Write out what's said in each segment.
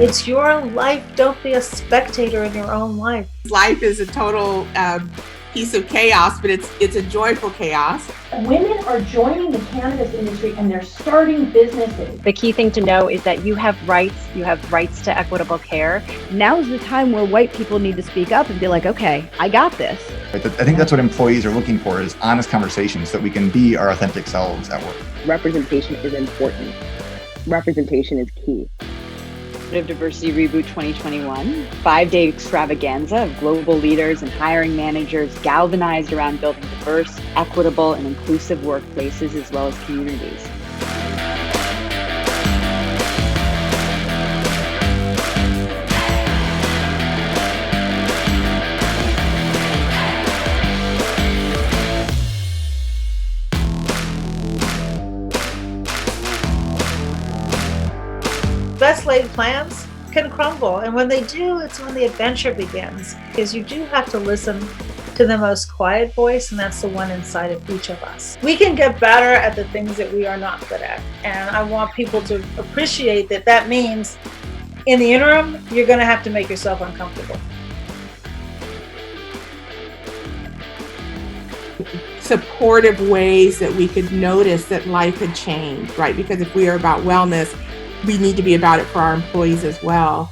It's your life. Don't be a spectator in your own life. Life is a total piece of chaos, but it's a joyful chaos. Women are joining the cannabis industry and they're starting businesses. The key thing to know is that you have rights. You have rights to equitable care. Now is the time where white people need to speak up and be like, okay, I got this. I think that's what employees are looking for, is honest conversations so that we can be our authentic selves at work. Representation is important. Representation is key. Diversity Reboot 2021, 5-day extravaganza of global leaders and hiring managers galvanized around building diverse, equitable, and inclusive workplaces as well as communities. Best laid plans can crumble, and when they do, it's when the adventure begins, because you do have to listen to the most quiet voice, and that's the one inside of each of us. We can get better at the things that we are not good at, and I want people to appreciate that. That means in the interim, you're going to have to make yourself uncomfortable. Supportive ways that we could notice that life had changed, right? Because if we are about wellness, we need to be about it for our employees as well.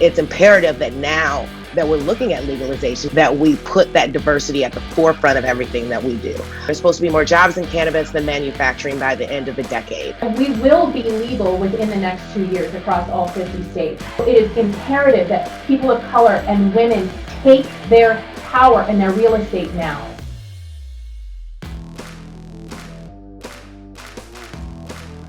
It's imperative that now that we're looking at legalization, that we put that diversity at the forefront of everything that we do. There's supposed to be more jobs in cannabis than manufacturing by the end of the decade. We will be legal within the next 2 years across all 50 states. It is imperative that people of color and women take their power and their real estate now.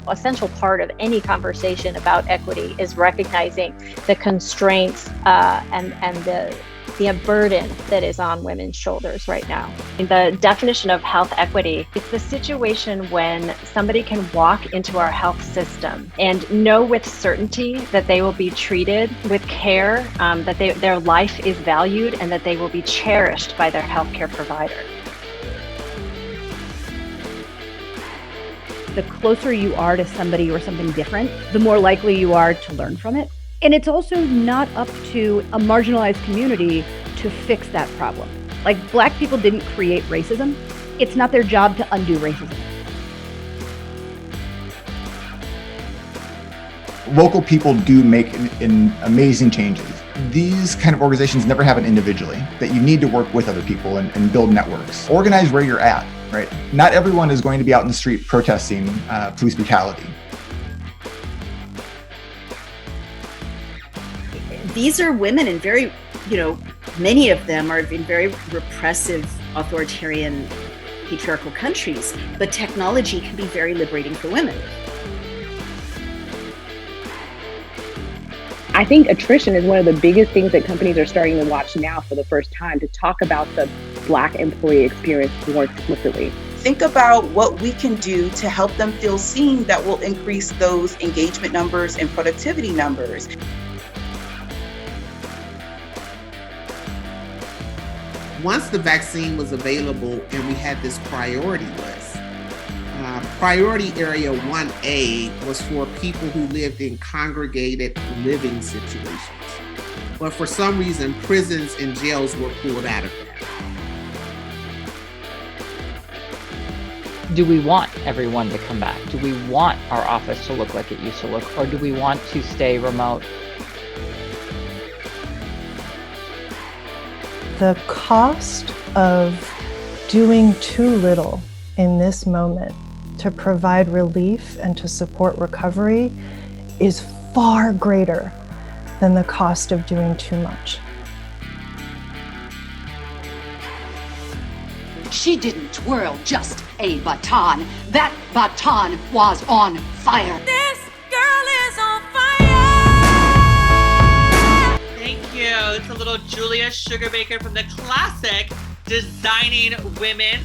Essential part of any conversation about equity is recognizing the constraints and the burden that is on women's shoulders right now. The definition of health equity is the situation when somebody can walk into our health system and know with certainty that they will be treated with care, that their life is valued, and that they will be cherished by their healthcare provider. The closer you are to somebody or something different, the more likely you are to learn from it. And it's also not up to a marginalized community to fix that problem. Like, Black people didn't create racism. It's not their job to undo racism. Local people do make amazing changes. These kind of organizations never happen individually, that you need to work with other people and build networks. Organize where you're at, right? Not everyone is going to be out in the street protesting police brutality. These are women in very, many of them are in very repressive, authoritarian, patriarchal countries, but technology can be very liberating for women. I think attrition is one of the biggest things that companies are starting to watch now for the first time, to talk about the Black employee experience more explicitly. Think about what we can do to help them feel seen that will increase those engagement numbers and productivity numbers. Once the vaccine was available and we had this priority list, priority area 1A was for people who lived in congregated living situations. But for some reason, prisons and jails were pulled out of that. Do we want everyone to come back? Do we want our office to look like it used to look? Or do we want to stay remote? The cost of doing too little in this moment to provide relief and to support recovery is far greater than the cost of doing too much. She didn't twirl just a baton. That baton was on fire. This girl is on fire! Thank you. It's a little Julia Sugarbaker from the classic Designing Women.